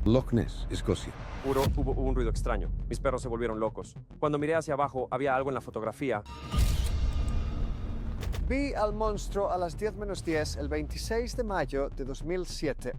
Loch Ness, Escocia. Hubo un ruido extraño. Mis perros se volvieron locos. Cuando miré hacia abajo, había algo en la fotografía. Vi al monstruo a las 10:10 el 26 de mayo de 2007.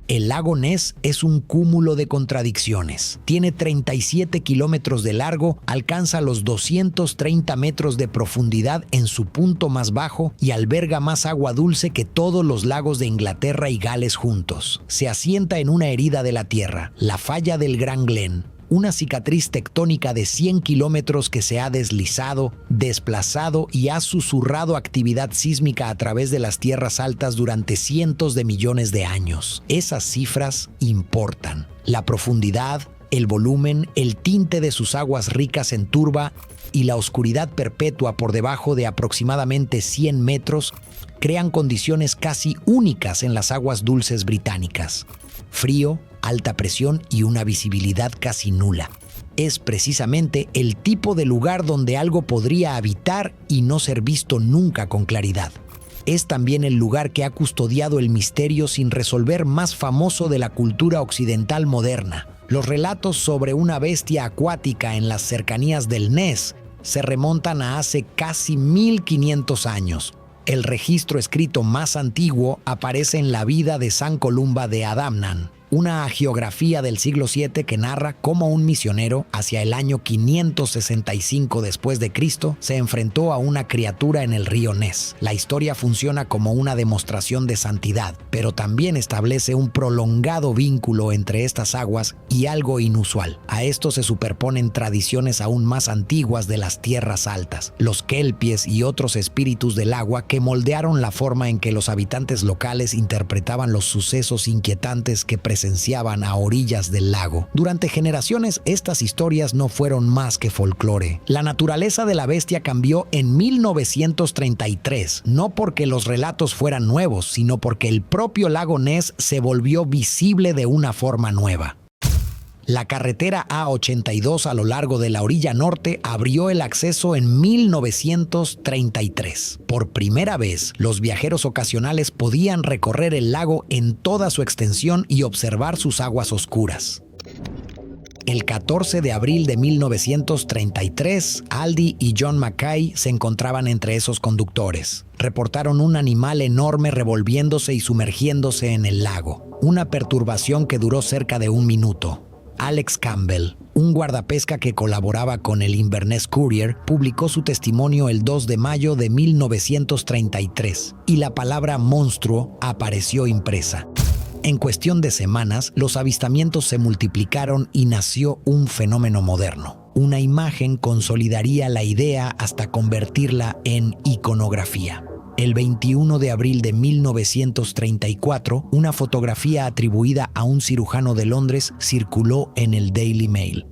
El lago Ness es un cúmulo de contradicciones. Tiene 37 kilómetros de largo, alcanza los 230 metros de profundidad en su punto más bajo y alberga más agua dulce que todos los lagos de Inglaterra y Gales juntos. Se asienta en una herida de la tierra, la falla del Gran Glen, una cicatriz tectónica de 100 kilómetros que se ha deslizado, desplazado y ha susurrado actividad sísmica a través de las tierras altas durante cientos de millones de años. Esas cifras importan. La profundidad, el volumen, el tinte de sus aguas ricas en turba y la oscuridad perpetua por debajo de aproximadamente 100 metros crean condiciones casi únicas en las aguas dulces británicas. Frío, alta presión y una visibilidad casi nula. Es precisamente el tipo de lugar donde algo podría habitar y no ser visto nunca con claridad. Es también el lugar que ha custodiado el misterio sin resolver más famoso de la cultura occidental moderna. Los relatos sobre una bestia acuática en las cercanías del Ness se remontan a hace casi 1500 años. El registro escrito más antiguo aparece en la vida de San Columba de Adamnan, una hagiografía del siglo VII que narra cómo un misionero, hacia el año 565 después de Cristo, se enfrentó a una criatura en el río Ness. La historia funciona como una demostración de santidad, pero también establece un prolongado vínculo entre estas aguas y algo inusual. A esto se superponen tradiciones aún más antiguas de las tierras altas, los kelpies y otros espíritus del agua que moldearon la forma en que los habitantes locales interpretaban los sucesos inquietantes que presenciaban a orillas del lago. Durante generaciones, estas historias no fueron más que folclore. La naturaleza de la bestia cambió en 1933, no porque los relatos fueran nuevos, sino porque el propio lago Ness se volvió visible de una forma nueva. La carretera A82 a lo largo de la orilla norte abrió el acceso en 1933. Por primera vez, los viajeros ocasionales podían recorrer el lago en toda su extensión y observar sus aguas oscuras. El 14 de abril de 1933, Aldi y John Mackay se encontraban entre esos conductores. Reportaron un animal enorme revolviéndose y sumergiéndose en el lago, una perturbación que duró cerca de 1 minuto. Alex Campbell, un guardapesca que colaboraba con el Inverness Courier, publicó su testimonio el 2 de mayo de 1933 y la palabra monstruo apareció impresa. En cuestión de semanas, los avistamientos se multiplicaron y nació un fenómeno moderno. Una imagen consolidaría la idea hasta convertirla en iconografía. El 21 de abril de 1934, una fotografía atribuida a un cirujano de Londres circuló en el Daily Mail.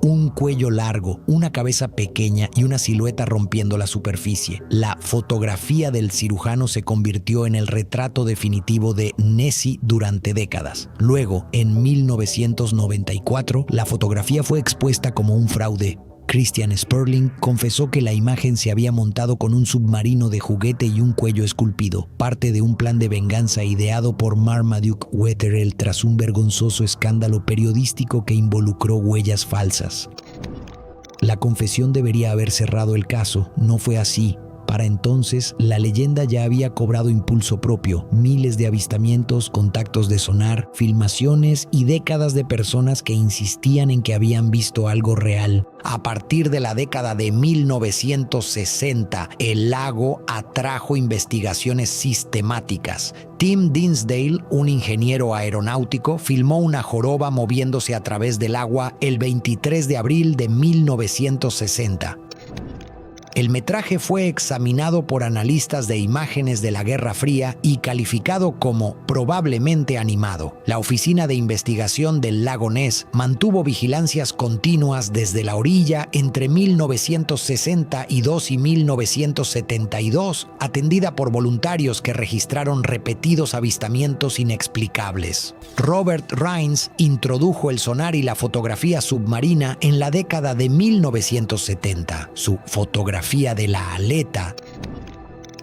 Un cuello largo, una cabeza pequeña y una silueta rompiendo la superficie. La fotografía del cirujano se convirtió en el retrato definitivo de Nessie durante décadas. Luego, en 1994, la fotografía fue expuesta como un fraude. Christian Sperling confesó que la imagen se había montado con un submarino de juguete y un cuello esculpido, parte de un plan de venganza ideado por Marmaduke Wetherell tras un vergonzoso escándalo periodístico que involucró huellas falsas. La confesión debería haber cerrado el caso, no fue así. Para entonces, la leyenda ya había cobrado impulso propio, miles de avistamientos, contactos de sonar, filmaciones y décadas de personas que insistían en que habían visto algo real. A partir de la década de 1960, el lago atrajo investigaciones sistemáticas. Tim Dinsdale, un ingeniero aeronáutico, filmó una joroba moviéndose a través del agua el 23 de abril de 1960. El metraje fue examinado por analistas de imágenes de la Guerra Fría y calificado como probablemente animado. La Oficina de Investigación del Lago Ness mantuvo vigilancias continuas desde la orilla entre 1962 y 1972, atendida por voluntarios que registraron repetidos avistamientos inexplicables. Robert Rines introdujo el sonar y la fotografía submarina en la década de 1970. Su fotografía de la aleta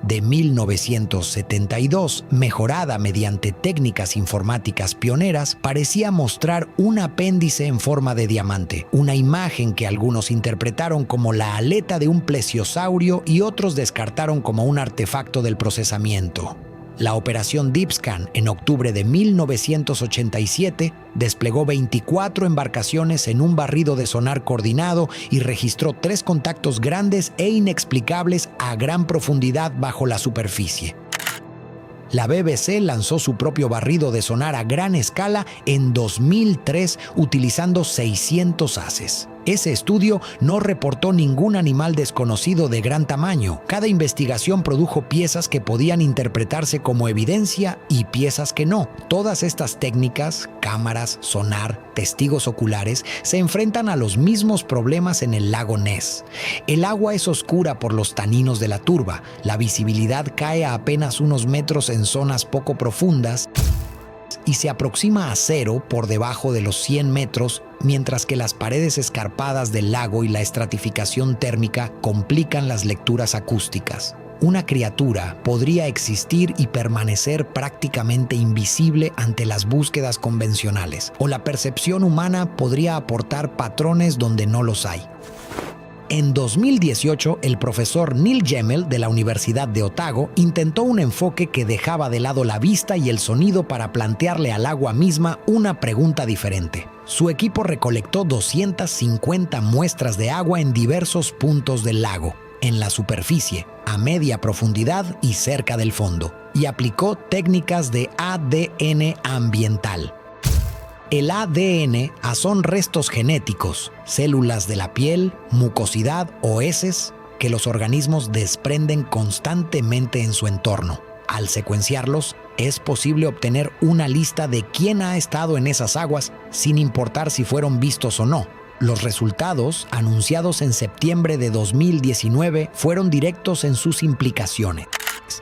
de 1972, mejorada mediante técnicas informáticas pioneras, parecía mostrar un apéndice en forma de diamante, una imagen que algunos interpretaron como la aleta de un plesiosaurio y otros descartaron como un artefacto del procesamiento. La operación DeepScan, en octubre de 1987, desplegó 24 embarcaciones en un barrido de sonar coordinado y registró 3 contactos grandes e inexplicables a gran profundidad bajo la superficie. La BBC lanzó su propio barrido de sonar a gran escala en 2003 utilizando 600 haces. Ese estudio no reportó ningún animal desconocido de gran tamaño. Cada investigación produjo piezas que podían interpretarse como evidencia y piezas que no. Todas estas técnicas, cámaras, sonar, testigos oculares, se enfrentan a los mismos problemas en el lago Ness. El agua es oscura por los taninos de la turba. La visibilidad cae a apenas unos metros en zonas poco profundas y se aproxima a cero por debajo de los 100 metros, mientras que las paredes escarpadas del lago y la estratificación térmica complican las lecturas acústicas. Una criatura podría existir y permanecer prácticamente invisible ante las búsquedas convencionales, o la percepción humana podría aportar patrones donde no los hay. En 2018, el profesor Neil Gemmel de la Universidad de Otago intentó un enfoque que dejaba de lado la vista y el sonido para plantearle al agua misma una pregunta diferente. Su equipo recolectó 250 muestras de agua en diversos puntos del lago, en la superficie, a media profundidad y cerca del fondo, y aplicó técnicas de ADN ambiental. El ADN son restos genéticos, células de la piel, mucosidad o heces que los organismos desprenden constantemente en su entorno. Al secuenciarlos, es posible obtener una lista de quién ha estado en esas aguas, sin importar si fueron vistos o no. Los resultados, anunciados en septiembre de 2019, fueron directos en sus implicaciones.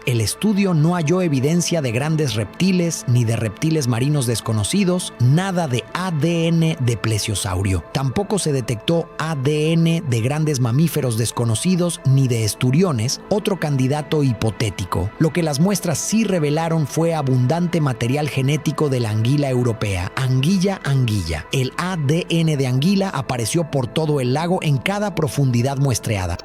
El estudio no halló evidencia de grandes reptiles ni de reptiles marinos desconocidos, nada de ADN de plesiosaurio. Tampoco se detectó ADN de grandes mamíferos desconocidos ni de esturiones, otro candidato hipotético. Lo que las muestras sí revelaron fue abundante material genético de la anguila europea, Anguilla anguilla. El ADN de anguila apareció por todo el lago en cada profundidad muestreada,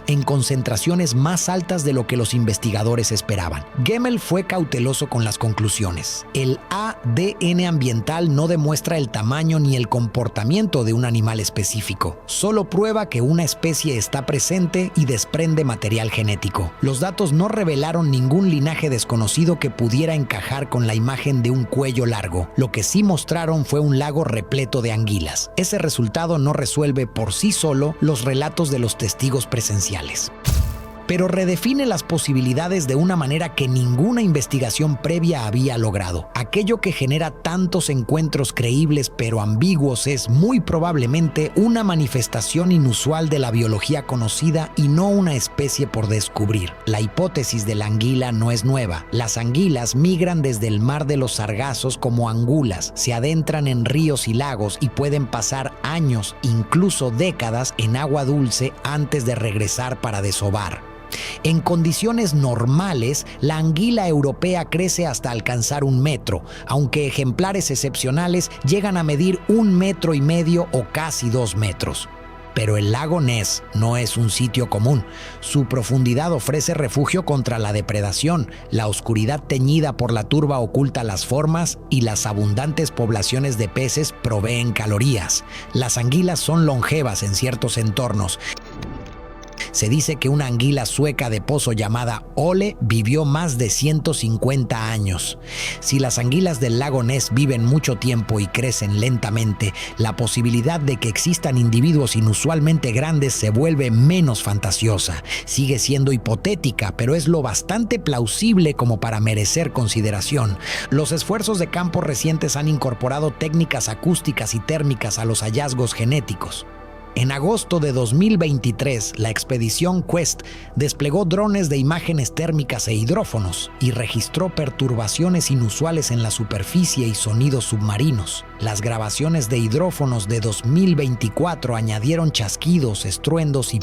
en concentraciones más altas de lo que los investigadores esperaban. Gemmel fue cauteloso con las conclusiones. El ADN ambiental no demuestra el tamaño ni el comportamiento de un animal específico. Solo prueba que una especie está presente y desprende material genético. Los datos no revelaron ningún linaje desconocido que pudiera encajar con la imagen de un cuello largo. Lo que sí mostraron fue un lago repleto de anguilas. Ese resultado no resuelve por sí solo los relatos de los testigos presenciales, pero redefine las posibilidades de una manera que ninguna investigación previa había logrado. Aquello que genera tantos encuentros creíbles pero ambiguos es muy probablemente una manifestación inusual de la biología conocida y no una especie por descubrir. La hipótesis de la anguila no es nueva. Las anguilas migran desde el mar de los sargazos como angulas, se adentran en ríos y lagos y pueden pasar años, incluso décadas, en agua dulce antes de regresar para desovar. En condiciones normales, la anguila europea crece hasta alcanzar 1 metro, aunque ejemplares excepcionales llegan a medir 1,5 metros o casi 2 metros. Pero el lago Ness no es un sitio común. Su profundidad ofrece refugio contra la depredación, la oscuridad teñida por la turba oculta las formas y las abundantes poblaciones de peces proveen calorías. Las anguilas son longevas en ciertos entornos. Se dice que una anguila sueca de pozo llamada Ole vivió más de 150 años. Si las anguilas del lago Ness viven mucho tiempo y crecen lentamente, la posibilidad de que existan individuos inusualmente grandes se vuelve menos fantasiosa. Sigue siendo hipotética, pero es lo bastante plausible como para merecer consideración. Los esfuerzos de campo recientes han incorporado técnicas acústicas y térmicas a los hallazgos genéticos. En agosto de 2023, la expedición Quest desplegó drones de imágenes térmicas e hidrófonos y registró perturbaciones inusuales en la superficie y sonidos submarinos. Las grabaciones de hidrófonos de 2024 añadieron chasquidos, estruendos y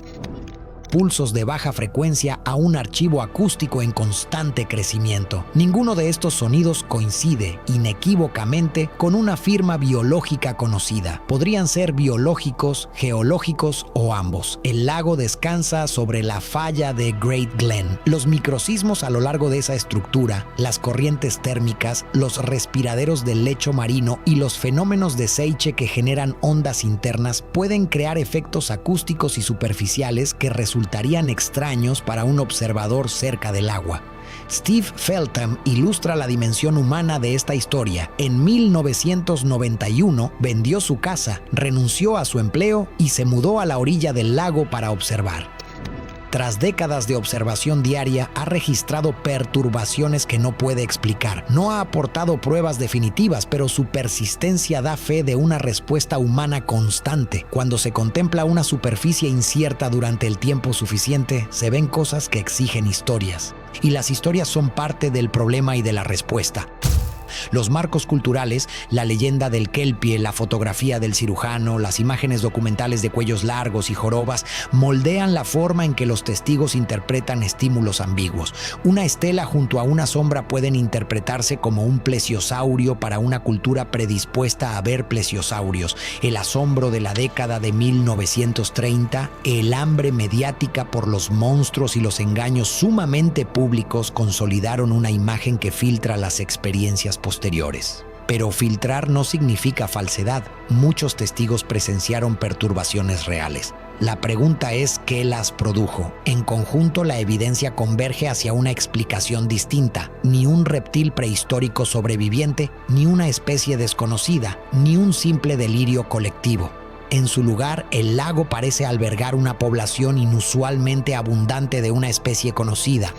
pulsos de baja frecuencia a un archivo acústico en constante crecimiento. Ninguno de estos sonidos coincide inequívocamente con una firma biológica conocida. Podrían ser biológicos, geológicos o ambos. El lago descansa sobre la falla de Great Glen. Los microsismos a lo largo de esa estructura, las corrientes térmicas, los respiraderos del lecho marino y los fenómenos de Seiche que generan ondas internas pueden crear efectos acústicos y superficiales que resultarían extraños para un observador cerca del agua. Steve Feltham ilustra la dimensión humana de esta historia. En 1991 vendió su casa, renunció a su empleo y se mudó a la orilla del lago para observar. Tras décadas de observación diaria, ha registrado perturbaciones que no puede explicar. No ha aportado pruebas definitivas, pero su persistencia da fe de una respuesta humana constante. Cuando se contempla una superficie incierta durante el tiempo suficiente, se ven cosas que exigen historias. Y las historias son parte del problema y de la respuesta. Los marcos culturales, la leyenda del kelpie, la fotografía del cirujano, las imágenes documentales de cuellos largos y jorobas moldean la forma en que los testigos interpretan estímulos ambiguos. Una estela junto a una sombra pueden interpretarse como un plesiosaurio para una cultura predispuesta a ver plesiosaurios. El asombro de la década de 1930, el hambre mediática por los monstruos y los engaños sumamente públicos consolidaron una imagen que filtra las experiencias posteriores. Pero filtrar no significa falsedad. Muchos testigos presenciaron perturbaciones reales. La pregunta es ¿qué las produjo? En conjunto, la evidencia converge hacia una explicación distinta. Ni un reptil prehistórico sobreviviente, ni una especie desconocida, ni un simple delirio colectivo. En su lugar, el lago parece albergar una población inusualmente abundante de una especie conocida.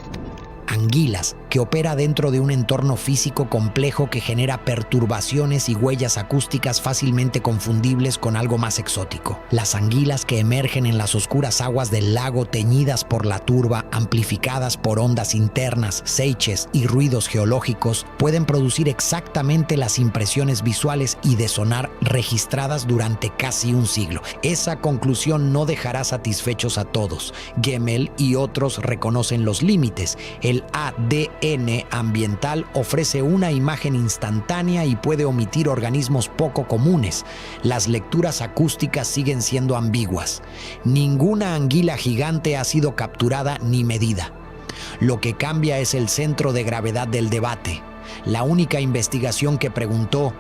Anguilas, que opera dentro de un entorno físico complejo que genera perturbaciones y huellas acústicas fácilmente confundibles con algo más exótico. Las anguilas que emergen en las oscuras aguas del lago teñidas por la turba, amplificadas por ondas internas, seiches y ruidos geológicos, pueden producir exactamente las impresiones visuales y de sonar registradas durante casi un siglo. Esa conclusión no dejará satisfechos a todos. Gemmell y otros reconocen los límites. El ADN ambiental ofrece una imagen instantánea y puede omitir organismos poco comunes. Las lecturas acústicas siguen siendo ambiguas. Ninguna anguila gigante ha sido capturada ni medida. Lo que cambia es el centro de gravedad del debate. La única investigación que preguntó,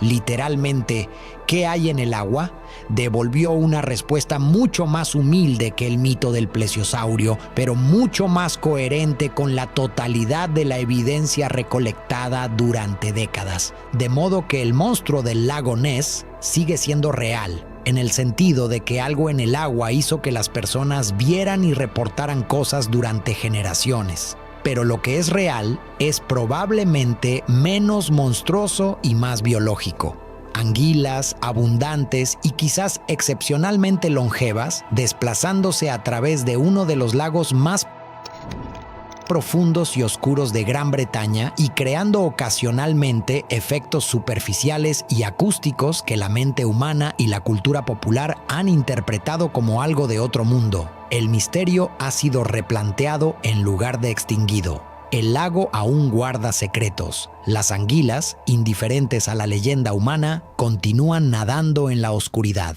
literalmente, ¿qué hay en el agua?, devolvió una respuesta mucho más humilde que el mito del plesiosaurio, pero mucho más coherente con la totalidad de la evidencia recolectada durante décadas. De modo que el monstruo del lago Ness sigue siendo real, en el sentido de que algo en el agua hizo que las personas vieran y reportaran cosas durante generaciones. Pero lo que es real es probablemente menos monstruoso y más biológico. Anguilas abundantes y quizás excepcionalmente longevas, desplazándose a través de uno de los lagos más profundos y oscuros de Gran Bretaña y creando ocasionalmente efectos superficiales y acústicos que la mente humana y la cultura popular han interpretado como algo de otro mundo. El misterio ha sido replanteado en lugar de extinguido. El lago aún guarda secretos. Las anguilas, indiferentes a la leyenda humana, continúan nadando en la oscuridad.